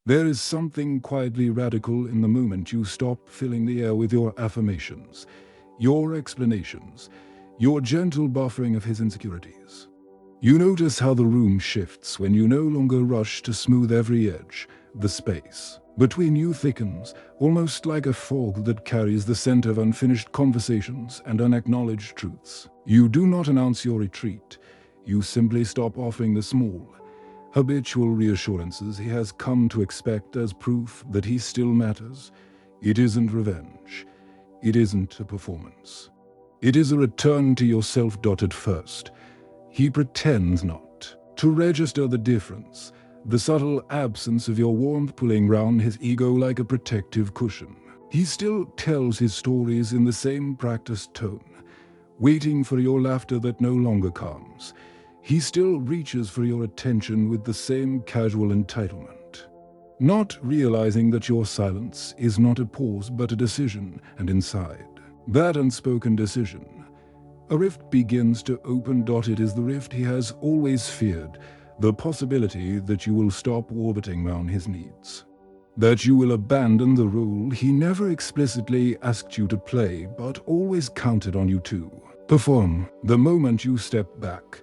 There is something quietly radical in the moment you stop filling the air with your affirmations, your explanations, your gentle buffering of his insecurities. You notice how the room shifts when you no longer rush to smooth every edge. The space between you thickens, almost like a fog that carries the scent of unfinished conversations and unacknowledged truths. You do not announce your retreat. You simply stop offering the small, habitual reassurances he has come to expect as proof that he still matters. It isn't revenge. It isn't a performance. It is a return to yourself. At first, he pretends not to register the difference, the subtle absence of your warmth pulling round his ego like a protective cushion. He still tells his stories in the same practiced tone, waiting for your laughter that no longer comes. He still reaches for your attention with the same casual entitlement, not realizing that your silence is not a pause but a decision, and inside that unspoken decision, a rift begins to open. It is the rift he has always feared, the possibility that you will stop orbiting round his needs, that you will abandon the role he never explicitly asked you to play but always counted on you to perform. The moment you step back,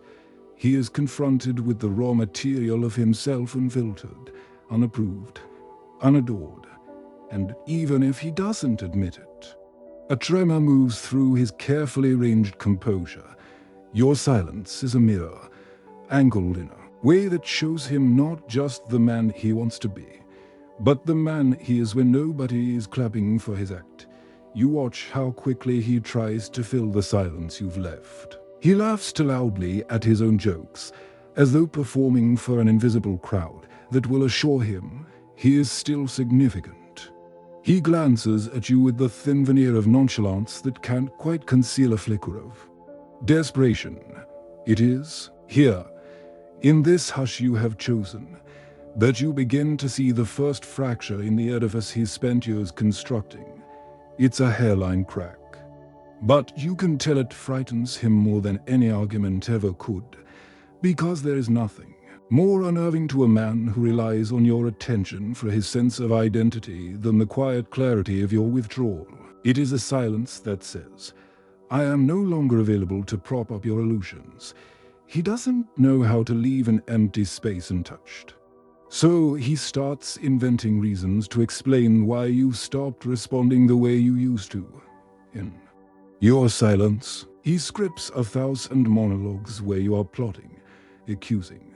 he is confronted with the raw material of himself, unfiltered, unapproved, unadored, and even if he doesn't admit it, a tremor moves through his carefully arranged composure. Your silence is a mirror, angled in a way that shows him not just the man he wants to be, but the man he is when nobody is clapping for his act. You watch how quickly he tries to fill the silence you've left. He laughs too loudly at his own jokes, as though performing for an invisible crowd that will assure him he is still significant. He glances at you with the thin veneer of nonchalance that can't quite conceal a flicker of desperation. It is here, in this hush you have chosen, that you begin to see the first fracture in the edifice he's spent years constructing. It's a hairline crack, but you can tell it frightens him more than any argument ever could, because there is nothing more unnerving to a man who relies on your attention for his sense of identity than the quiet clarity of your withdrawal. It is a silence that says, I am no longer available to prop up your illusions. He doesn't know how to leave an empty space untouched. So he starts inventing reasons to explain why you stopped responding the way you used to. In your silence, he scripts 1,000 monologues where you are plotting, accusing,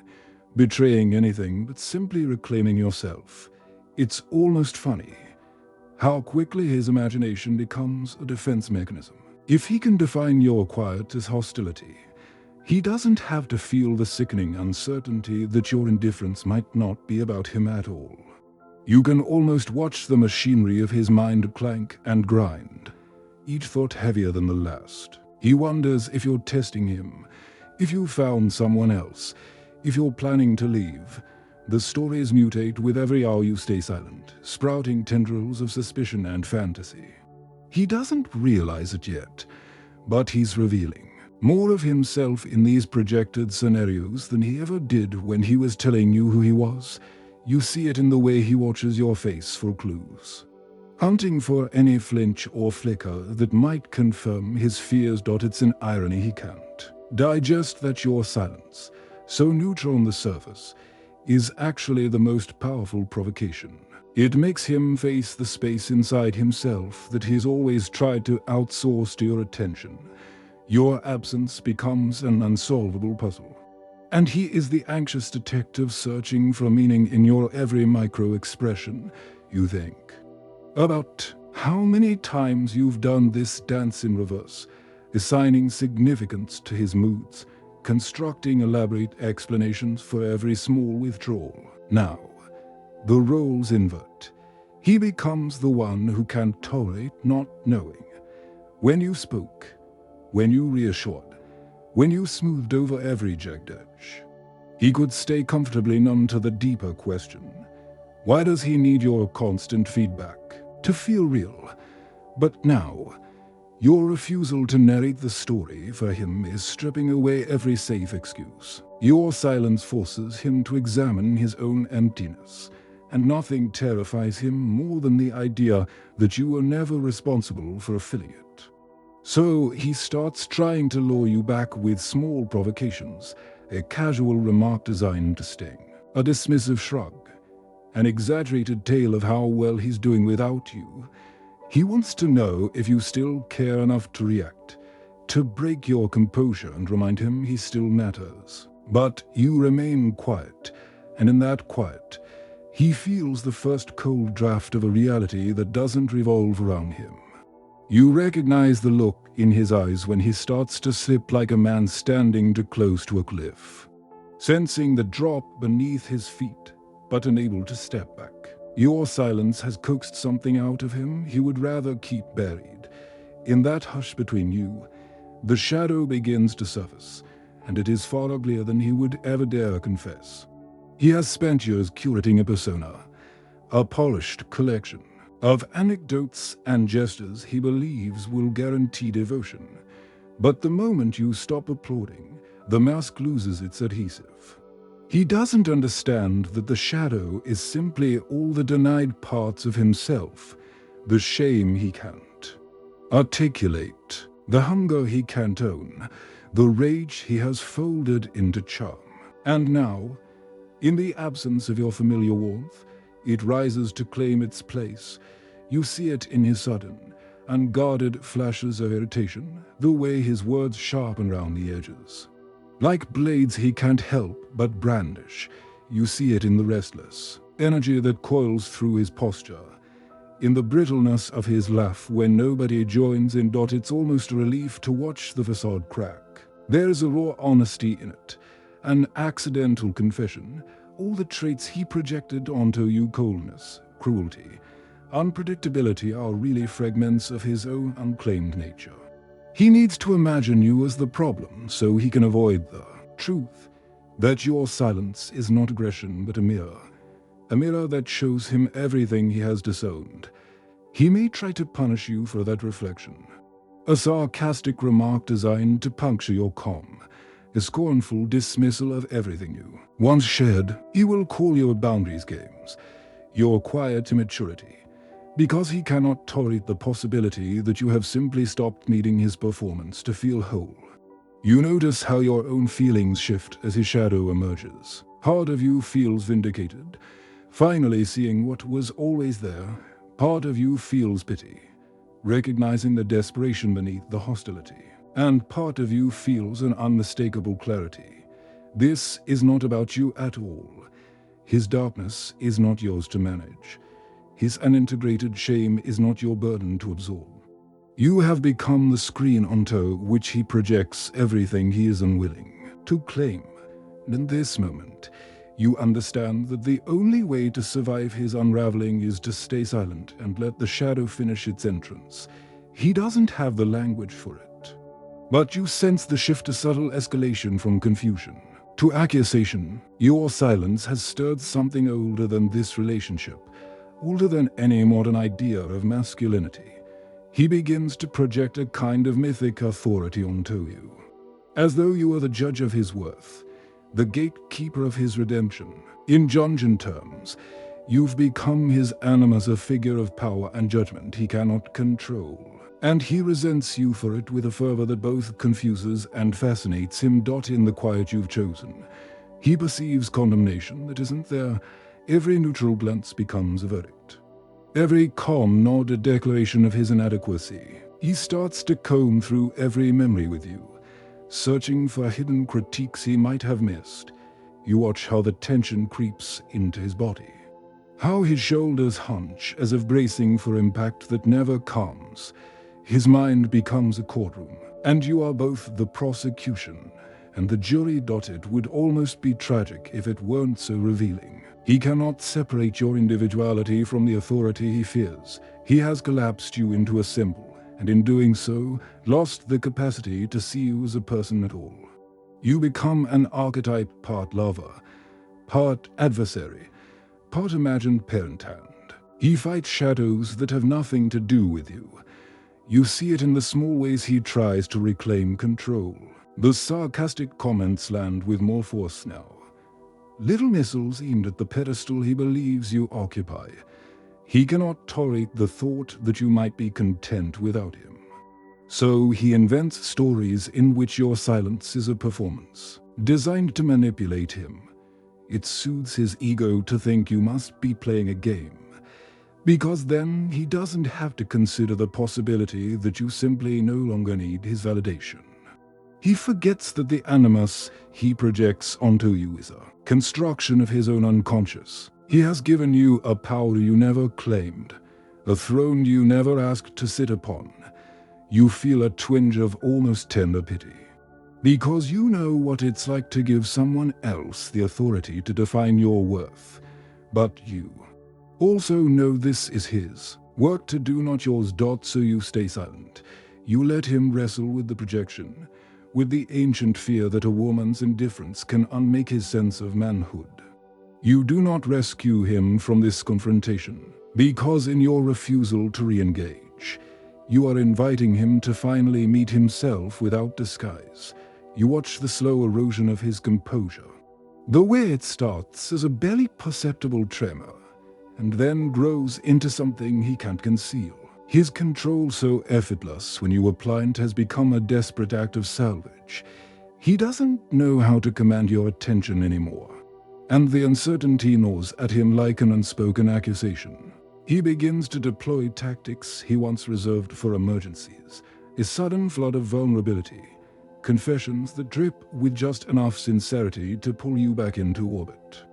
betraying anything but simply reclaiming yourself. It's almost funny how quickly his imagination becomes a defense mechanism. If he can define your quiet as hostility, he doesn't have to feel the sickening uncertainty that your indifference might not be about him at all. You can almost watch the machinery of his mind clank and grind, each thought heavier than the last. He wonders if you're testing him, if you found someone else, if you're planning to leave. The stories mutate with every hour you stay silent, sprouting tendrils of suspicion and fantasy. He doesn't realize it yet, but he's revealing more of himself in these projected scenarios than he ever did when he was telling you who he was. You see it in the way he watches your face for clues, hunting for any flinch or flicker that might confirm his fears. It's an irony he can't digest that your silence, so neutral on the surface, is actually the most powerful provocation. It makes him face the space inside himself that he's always tried to outsource to your attention. Your absence becomes an unsolvable puzzle, and he is the anxious detective searching for meaning in your every micro-expression. You think about how many times you've done this dance in reverse, assigning significance to his moods, constructing elaborate explanations for every small withdrawal. Now, the roles invert. He becomes the one who can't tolerate not knowing. When you spoke, when you reassured, when you smoothed over every jagged edge, he could stay comfortably numb to the deeper question. Why does he need your constant feedback to feel real? But now, your refusal to narrate the story for him is stripping away every safe excuse. Your silence forces him to examine his own emptiness, and nothing terrifies him more than the idea that you are never responsible for a filling it. So he starts trying to lure you back with small provocations, a casual remark designed to sting, a dismissive shrug, an exaggerated tale of how well he's doing without you. He wants to know if you still care enough to react, to break your composure and remind him he still matters. But you remain quiet, and in that quiet, he feels the first cold draft of a reality that doesn't revolve around him. You recognize the look in his eyes when he starts to slip like a man standing too close to a cliff, sensing the drop beneath his feet, but unable to step back. Your silence has coaxed something out of him he would rather keep buried. In that hush between you, the shadow begins to surface, and it is far uglier than he would ever dare confess. He has spent years curating a persona, a polished collection of anecdotes and gestures he believes will guarantee devotion. But the moment you stop applauding, the mask loses its adhesive. He doesn't understand that the shadow is simply all the denied parts of himself, the shame he can't articulate, the hunger he can't own, the rage he has folded into charm. And now, in the absence of your familiar warmth, it rises to claim its place. You see it in his sudden, unguarded flashes of irritation, the way his words sharpen round the edges. Like blades he can't help but brandish, you see it in the restless energy that coils through his posture, in the brittleness of his laugh when nobody joins in. It's almost a relief to watch the facade crack. There's a raw honesty in it, an accidental confession, all the traits he projected onto you: coldness, cruelty, unpredictability are really fragments of his own unclaimed nature. He needs to imagine you as the problem so he can avoid the truth that your silence is not aggression but a mirror that shows him everything he has disowned. He may try to punish you for that reflection, a sarcastic remark designed to puncture your calm, a scornful dismissal of everything you once shared. He will call your boundaries games, your quiet immaturity, because he cannot tolerate the possibility that you have simply stopped needing his performance to feel whole. You notice how your own feelings shift as his shadow emerges. Part of you feels vindicated, finally seeing what was always there. Part of you feels pity, recognizing the desperation beneath the hostility. And part of you feels an unmistakable clarity. This is not about you at all. His darkness is not yours to manage. His unintegrated shame is not your burden to absorb. You have become the screen onto which he projects everything he is unwilling to claim. And in this moment, you understand that the only way to survive his unraveling is to stay silent and let the shadow finish its entrance. He doesn't have the language for it. But you sense the shift to subtle escalation from confusion to accusation. Your silence has stirred something older than this relationship, older than any modern idea of masculinity. He begins to project a kind of mythic authority onto you, as though you are the judge of his worth, the gatekeeper of his redemption. In Jungian terms, you've become his animus, a figure of power and judgment he cannot control. And he resents you for it with a fervor that both confuses and fascinates him. In the quiet you've chosen, he perceives condemnation that isn't there. Every neutral glance becomes a verdict, every calm nod a declaration of his inadequacy. He starts to comb through every memory with you, searching for hidden critiques he might have missed. You watch how the tension creeps into his body, how his shoulders hunch as if bracing for impact that never comes. His mind becomes a courtroom, and you are both the prosecution and the jury. It would almost be tragic if it weren't so revealing. He cannot separate your individuality from the authority he fears. He has collapsed you into a symbol, and in doing so, lost the capacity to see you as a person at all. You become an archetype, part lover, part adversary, part imagined parent hand. He fights shadows that have nothing to do with you. You see it in the small ways he tries to reclaim control. The sarcastic comments land with more force now. little missiles aimed at the pedestal he believes you occupy. He cannot tolerate the thought that you might be content without him. So he invents stories in which your silence is a performance, designed to manipulate him. It soothes his ego to think you must be playing a game, because then he doesn't have to consider the possibility that you simply no longer need his validation. He forgets that the animus he projects onto you is a construction of his own unconscious. He has given you a power you never claimed, a throne you never asked to sit upon. You feel a twinge of almost tender pity, because you know what it's like to give someone else the authority to define your worth. But you also know this is his work to do, not yours. So you stay silent. You let him wrestle with the projection, with the ancient fear that a woman's indifference can unmake his sense of manhood. You do not rescue him from this confrontation, because in your refusal to re-engage, you are inviting him to finally meet himself without disguise. You watch the slow erosion of his composure. The way it starts as a barely perceptible tremor, and then grows into something he can't conceal. His control, so effortless when you apply it, has become a desperate act of salvage. He doesn't know how to command your attention anymore, and the uncertainty gnaws at him like an unspoken accusation. He begins to deploy tactics he once reserved for emergencies, a sudden flood of vulnerability, confessions that drip with just enough sincerity to pull you back into orbit.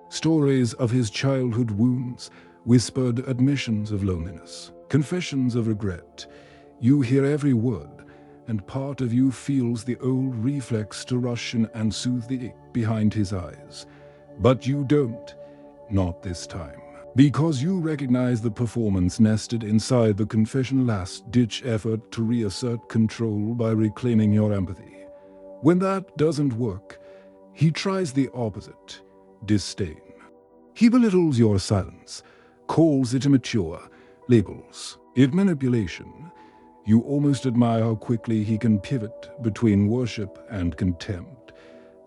Stories of his childhood wounds, whispered admissions of loneliness, confessions of regret. You hear every word, and part of you feels the old reflex to rush in and soothe the ache behind his eyes. But you don't, not this time, because you recognize the performance nested inside the confession, last-ditch effort to reassert control by reclaiming your empathy. When that doesn't work, he tries the opposite, disdain. He belittles your silence, calls it immature, labels it manipulation. You almost admire how quickly he can pivot between worship and contempt,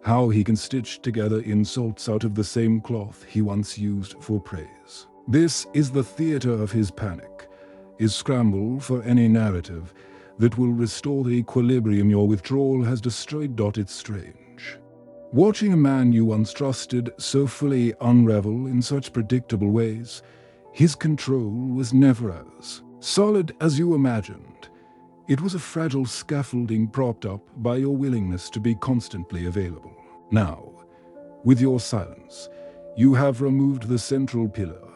how he can stitch together insults out of the same cloth he once used for praise. This is the theater of his panic, his scramble for any narrative that will restore the equilibrium your withdrawal has destroyed. It's strange watching a man you once trusted so fully unravel in such predictable ways. His control was never as solid as you imagined. It was a fragile scaffolding propped up by your willingness to be constantly available. Now, with your silence, you have removed the central pillar,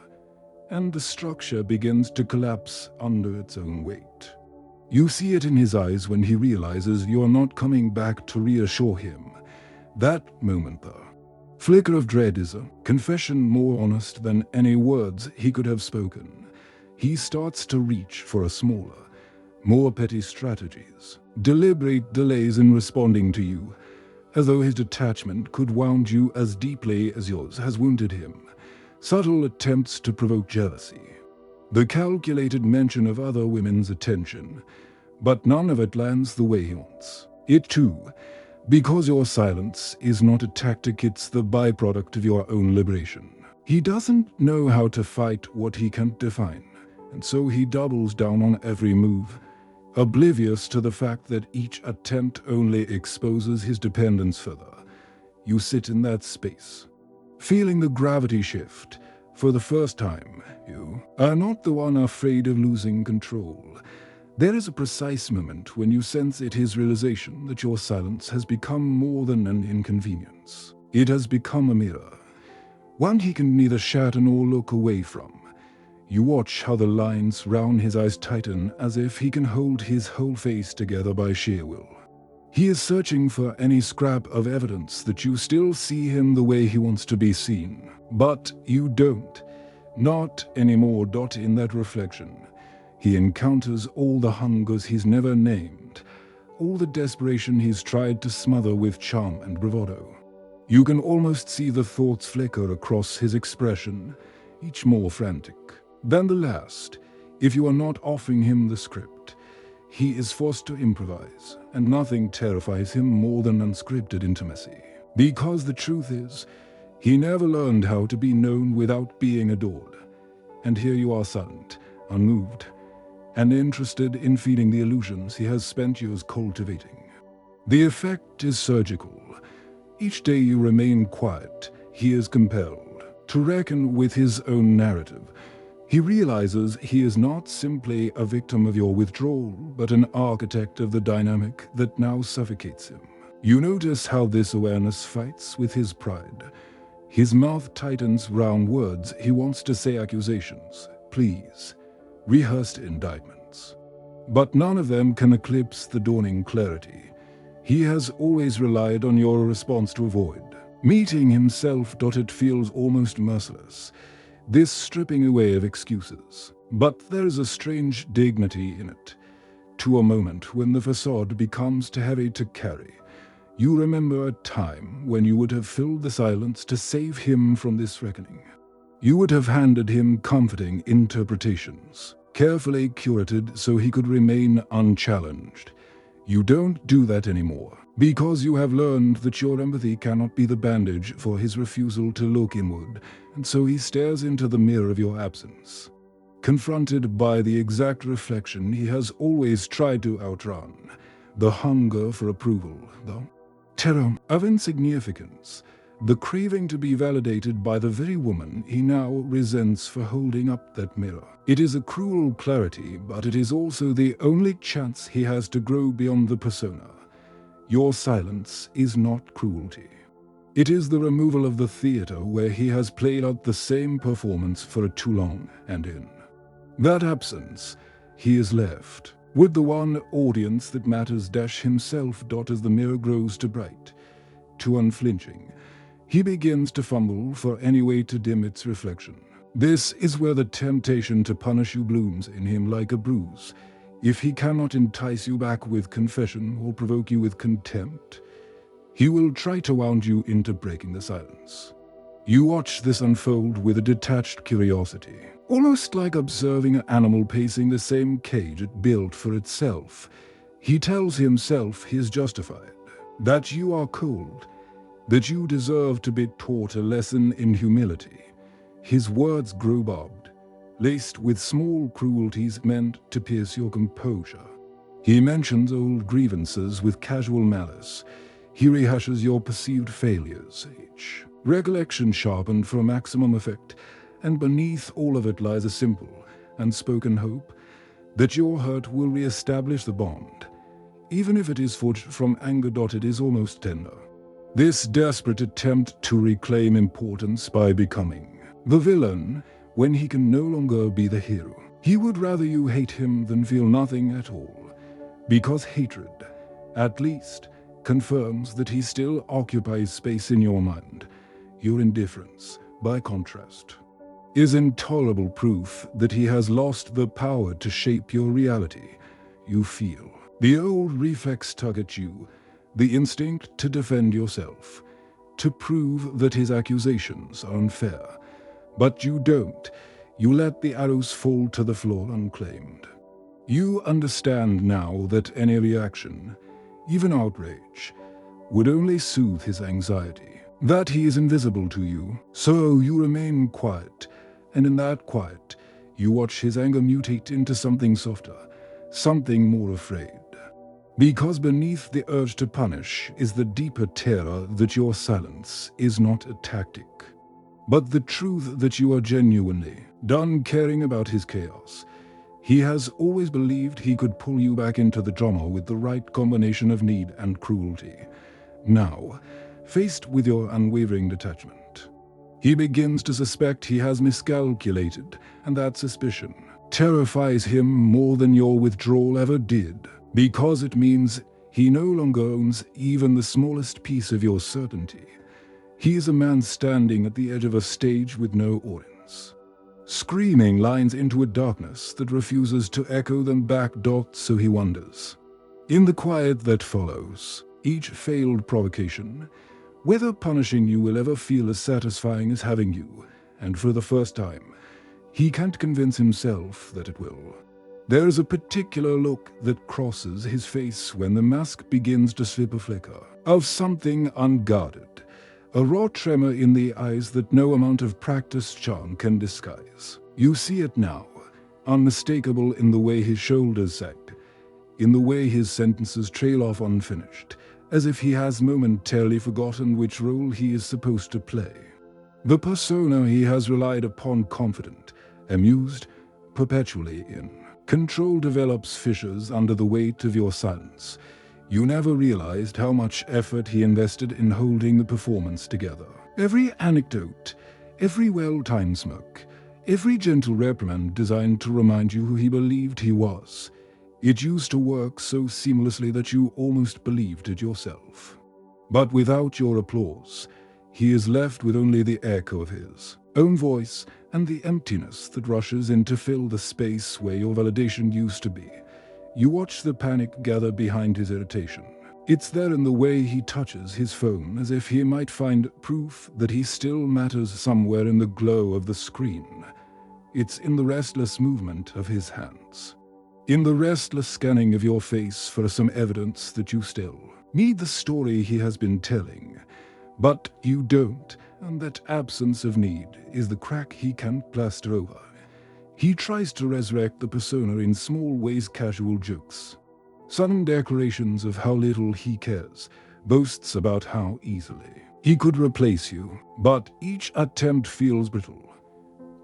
and the structure begins to collapse under its own weight. You see it in his eyes when he realizes you are not coming back to reassure him. That moment, the flicker of dread, is a confession more honest than any words he could have spoken. He starts to reach for a smaller, more petty strategies, deliberate delays in responding to you, as though his detachment could wound you as deeply as yours has wounded him. Subtle attempts to provoke jealousy, the calculated mention of other women's attention, but none of it lands the way he wants it to. Because your silence is not a tactic, it's the byproduct of your own liberation. He doesn't know how to fight what he can't define, and so he doubles down on every move, oblivious to the fact that each attempt only exposes his dependence further. You sit in that space, feeling the gravity shift. For the first time, you are not the one afraid of losing control. There is a precise moment when you sense it, his realization that your silence has become more than an inconvenience. It has become a mirror, one he can neither shatter nor look away from. You watch how the lines round his eyes tighten, as if he can hold his whole face together by sheer will. He is searching for any scrap of evidence that you still see him the way he wants to be seen. But you don't. Not anymore. In that reflection, he encounters all the hungers he's never named, all the desperation he's tried to smother with charm and bravado. You can almost see the thoughts flicker across his expression, each more frantic than the last. If you are not offering him the script, he is forced to improvise, and nothing terrifies him more than unscripted intimacy. Because the truth is, He never learned how to be known without being adored. And here you are silent, unmoved, and interested in feeding the illusions he has spent years cultivating. The effect is surgical. Each day you remain quiet, he is compelled to reckon with his own narrative. He realizes he is not simply a victim of your withdrawal, but an architect of the dynamic that now suffocates him. You notice how this awareness fights with his pride. His mouth tightens round words. He wants to say accusations, pleas, rehearsed indictments. But none of them can eclipse the dawning clarity he has always relied on your response to avoid. Meeting himself, it feels almost merciless, this stripping away of excuses. But there is a strange dignity in it. To a moment when the facade becomes too heavy to carry, you remember a time when you would have filled the silence to save him from this reckoning. You would have handed him comforting interpretations, carefully curated so he could remain unchallenged. You don't do that anymore, because you have learned that your empathy cannot be the bandage for his refusal to look inward, and so he stares into the mirror of your absence. Confronted by the exact reflection he has always tried to outrun, the hunger for approval, the terror of insignificance, the craving to be validated by the very woman he now resents for holding up that mirror. It is a cruel clarity, but it is also the only chance he has to grow beyond the persona. Your silence is not cruelty. It is the removal of the theater where he has played out the same performance for too long, and in that absence, he is left with the one audience that matters himself. As the mirror grows too bright, too unflinching, he begins to fumble for any way to dim its reflection. This is where the temptation to punish you blooms in him like a bruise. If he cannot entice you back with confession or provoke you with contempt, he will try to wound you into breaking the silence. You watch this unfold with a detached curiosity, almost like observing an animal pacing the same cage it built for itself. He tells himself he is justified, that you are cold, that you deserve to be taught a lesson in humility. His words grow barbed, laced with small cruelties meant to pierce your composure. He mentions old grievances with casual malice. He rehashes your perceived failures, each recollection sharpened for maximum effect, and beneath all of it lies a simple, unspoken hope that your hurt will re-establish the bond, even if it is forged from anger. It is almost tender. This desperate attempt to reclaim importance by becoming the villain when he can no longer be the hero. He would rather you hate him than feel nothing at all, because hatred, at least, confirms that he still occupies space in your mind. Your indifference, by contrast, is intolerable proof that he has lost the power to shape your reality. You feel the old reflex tug at you, the instinct to defend yourself, to prove that his accusations are unfair. But you don't. You let the arrows fall to the floor unclaimed. You understand now that any reaction, even outrage, would only soothe his anxiety, that he is invisible to you. So you remain quiet, and in that quiet, you watch his anger mutate into something softer, something more afraid. Because beneath the urge to punish is the deeper terror that your silence is not a tactic, but the truth that you are genuinely done caring about his chaos. He has always believed he could pull you back into the drama with the right combination of need and cruelty. Now, faced with your unwavering detachment, he begins to suspect he has miscalculated, and that suspicion terrifies him more than your withdrawal ever did, because it means he no longer owns even the smallest piece of your certainty. He is a man standing at the edge of a stage with no audience, screaming lines into a darkness that refuses to echo them back. So he wonders, in the quiet that follows each failed provocation, whether punishing you will ever feel as satisfying as having you, and for the first time, he can't convince himself that it will. There is a particular look that crosses his face when the mask begins to slip, a flicker of something unguarded, a raw tremor in the eyes that no amount of practiced charm can disguise. You see it now, unmistakable in the way his shoulders sag, in the way his sentences trail off unfinished, as if he has momentarily forgotten which role he is supposed to play. The persona he has relied upon, confident, amused, perpetually in control, develops fissures under the weight of your silence. You never realized how much effort he invested in holding the performance together. Every anecdote, every well-timed smirk, every gentle reprimand designed to remind you who he believed he was. It used to work so seamlessly that you almost believed it yourself. But without your applause, he is left with only the echo of his own voice and the emptiness that rushes in to fill the space where your validation used to be. You watch the panic gather behind his irritation. It's there in the way he touches his phone, as if he might find proof that he still matters somewhere in the glow of the screen. It's in the restless movement of his hands, in the restless scanning of your face for some evidence that you still need the story he has been telling. But you don't, and that absence of need is the crack he can't plaster over. He tries to resurrect the persona in small ways, casual jokes, sudden declarations of how little he cares, boasts about how easily he could replace you, but each attempt feels brittle,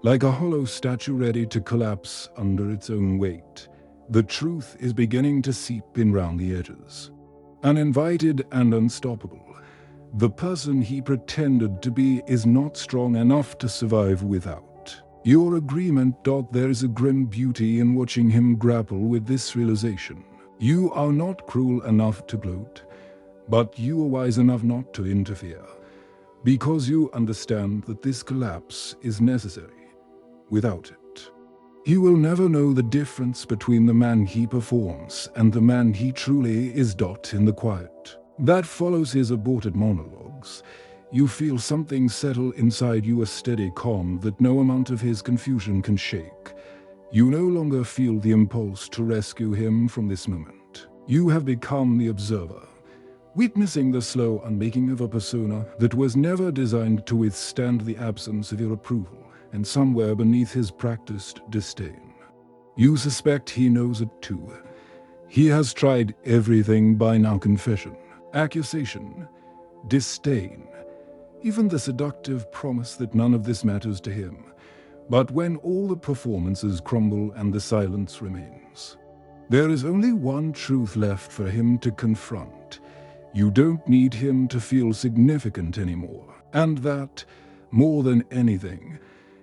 like a hollow statue ready to collapse under its own weight. The truth is beginning to seep in round the edges, uninvited and unstoppable. The person he pretended to be is not strong enough to survive without your agreement. There is a grim beauty in watching him grapple with this realization. You are not cruel enough to gloat, but you are wise enough not to interfere, because you understand that this collapse is necessary. Without it, he will never know the difference between the man he performs and the man he truly is. In the quiet that follows his aborted monologues, you feel something settle inside you, a steady calm that no amount of his confusion can shake. You no longer feel the impulse to rescue him from this moment. You have become the observer, witnessing the slow unmaking of a persona that was never designed to withstand the absence of your approval, and somewhere beneath his practiced disdain, you suspect he knows it too. He has tried everything by now: confession, accusation, disdain, even the seductive promise that none of this matters to him. But when all the performances crumble and the silence remains, there is only one truth left for him to confront. You don't need him to feel significant anymore. And that, more than anything,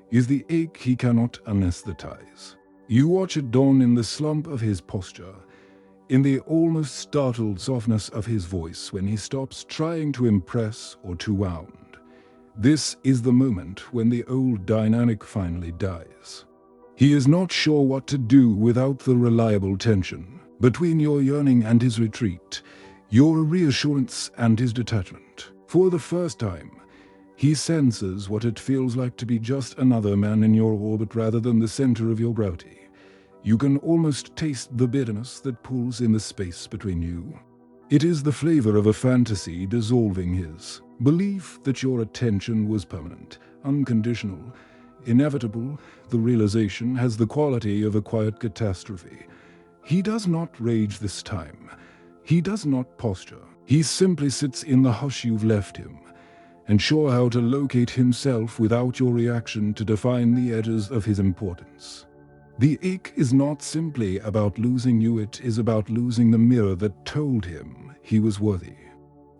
is the ache he cannot anesthetize. You watch it dawn in the slump of his posture, in the almost startled softness of his voice when he stops trying to impress or to wound. This is the moment when the old dynamic finally dies. He is not sure what to do without the reliable tension between your yearning and his retreat, your reassurance and his detachment. For the first time, he senses what it feels like to be just another man in your orbit rather than the center of your gravity. You can almost taste the bitterness that pulls in the space between you. It is the flavor of a fantasy dissolving his belief that your attention was permanent, unconditional, inevitable. The realization has the quality of a quiet catastrophe. He does not rage this time. He does not posture. He simply sits in the hush you've left him, unsure how to locate himself without your reaction to define the edges of his importance. The ache is not simply about losing you, it is about losing the mirror that told him he was worthy.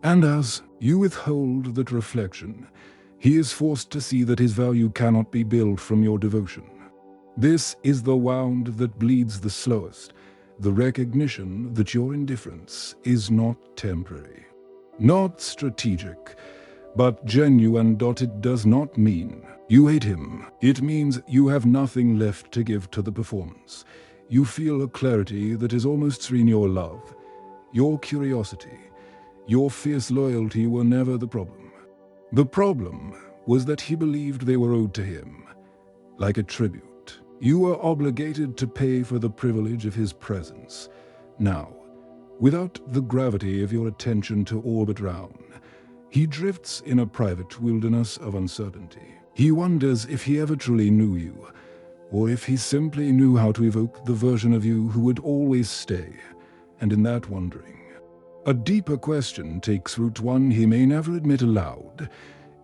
And as you withhold that reflection, he is forced to see that his value cannot be built from your devotion. This is the wound that bleeds the slowest, the recognition that your indifference is not temporary, not strategic, but genuine. It does not mean you hate him. It means you have nothing left to give to the performance. You feel a clarity that is almost serene. Your love, your curiosity, your fierce loyalty were never the problem. The problem was that he believed they were owed to him, like a tribute. You were obligated to pay for the privilege of his presence. Now, without the gravity of your attention to orbit round, He drifts in a private wilderness of uncertainty. He wonders if he ever truly knew you, or if he simply knew how to evoke the version of you who would always stay. And in that wondering, a deeper question takes root, one he may never admit aloud.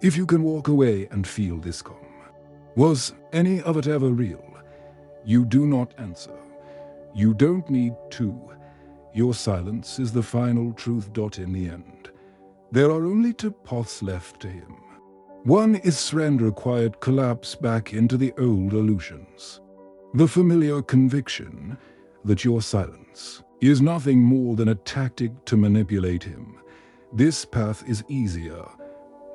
If you can walk away and feel this calm, was any of it ever real? You do not answer. You don't need to. Your silence is the final truth. In the end, there are only two paths left to him. One is surrender, quiet collapse back into the old illusions. The familiar conviction that your silence is nothing more than a tactic to manipulate him. This path is easier,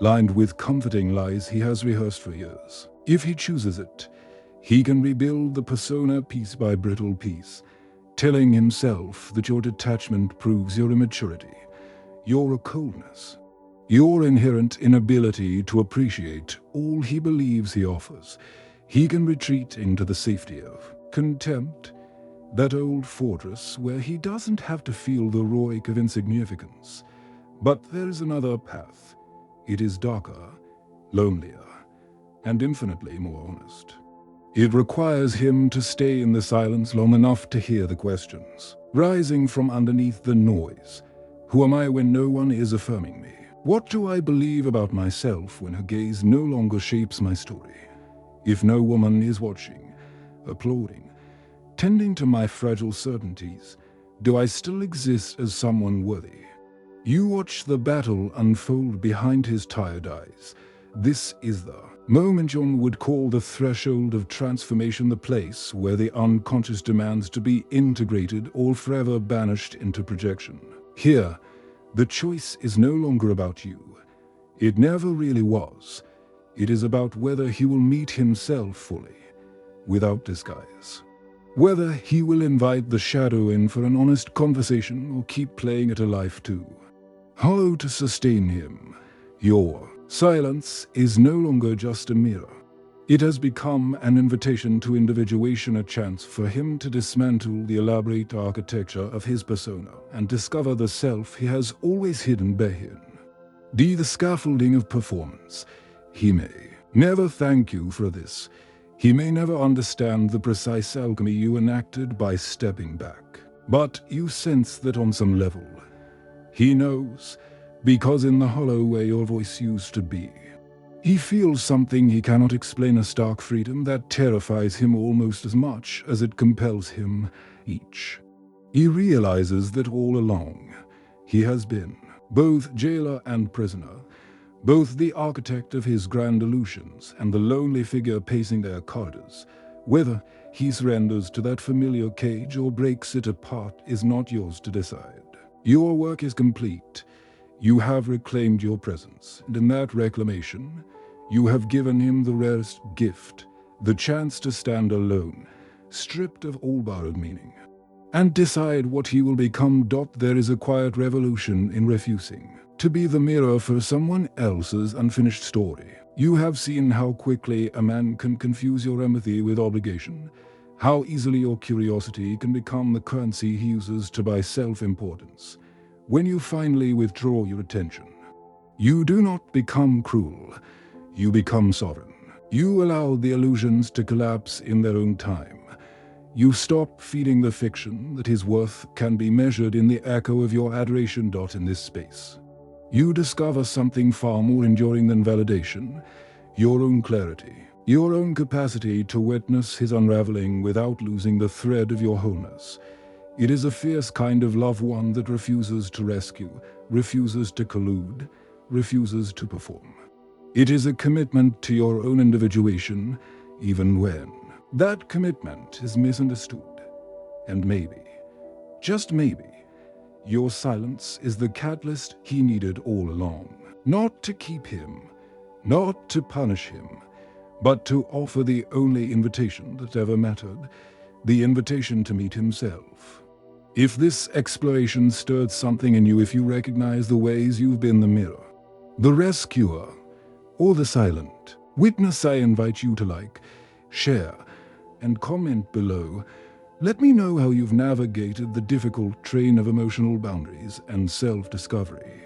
lined with comforting lies he has rehearsed for years. If he chooses it, he can rebuild the persona piece by brittle piece, telling himself that your detachment proves your immaturity, your coldness, your inherent inability to appreciate all he believes he offers. He can retreat into the safety of contempt, that old fortress where he doesn't have to feel the roic of insignificance. But there is another path. It is darker, lonelier, and infinitely more honest. It requires him to stay in the silence long enough to hear the questions, rising from underneath the noise. Who am I when no one is affirming me? What do I believe about myself when her gaze no longer shapes my story? If no woman is watching, applauding, tending to my fragile certainties, do I still exist as someone worthy? You watch the battle unfold behind his tired eyes. This is the moment Jung would call the threshold of transformation, the place where the unconscious demands to be integrated or forever banished into projection. Here, the choice is no longer about you. It never really was. It is about whether he will meet himself fully, without disguise. Whether he will invite the shadow in for an honest conversation or keep playing it alive too. Hollow to sustain him, your silence is no longer just a mirror. It has become an invitation to individuation, a chance for him to dismantle the elaborate architecture of his persona and discover the self he has always hidden behind. The scaffolding of performance. He may never thank you for this. He may never understand the precise alchemy you enacted by stepping back. But you sense that on some level, he knows, because in the hollow where your voice used to be, he feels something he cannot explain, a stark freedom that terrifies him almost as much as it compels him each. He realizes that all along, he has been both jailer and prisoner, both the architect of his grand illusions and the lonely figure pacing their corridors. Whether he surrenders to that familiar cage or breaks it apart is not yours to decide. Your work is complete. You have reclaimed your presence, and in that reclamation, you have given him the rarest gift, the chance to stand alone, stripped of all borrowed meaning, and decide what he will become. There is a quiet revolution in refusing to be the mirror for someone else's unfinished story. You have seen how quickly a man can confuse your empathy with obligation, how easily your curiosity can become the currency he uses to buy self-importance. When you finally withdraw your attention, you do not become cruel, you become sovereign. You allow the illusions to collapse in their own time. You stop feeding the fiction that his worth can be measured in the echo of your adoration. In this space, you discover something far more enduring than validation, your own clarity, your own capacity to witness his unraveling without losing the thread of your wholeness. It is a fierce kind of love, one that refuses to rescue, refuses to collude, refuses to perform. It is a commitment to your own individuation, even when that commitment is misunderstood. And maybe, just maybe, your silence is the catalyst he needed all along. Not to keep him, not to punish him, but to offer the only invitation that ever mattered, the invitation to meet himself. If this exploration stirred something in you, if you recognize the ways you've been the mirror, the rescuer, or the silent witness, I invite you to like, share, and comment below. Let me know how you've navigated the difficult train of emotional boundaries and self-discovery.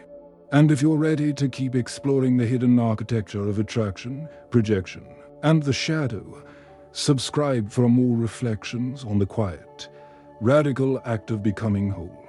And if you're ready to keep exploring the hidden architecture of attraction, projection, and the shadow, subscribe for more reflections on the quiet, radical act of becoming whole.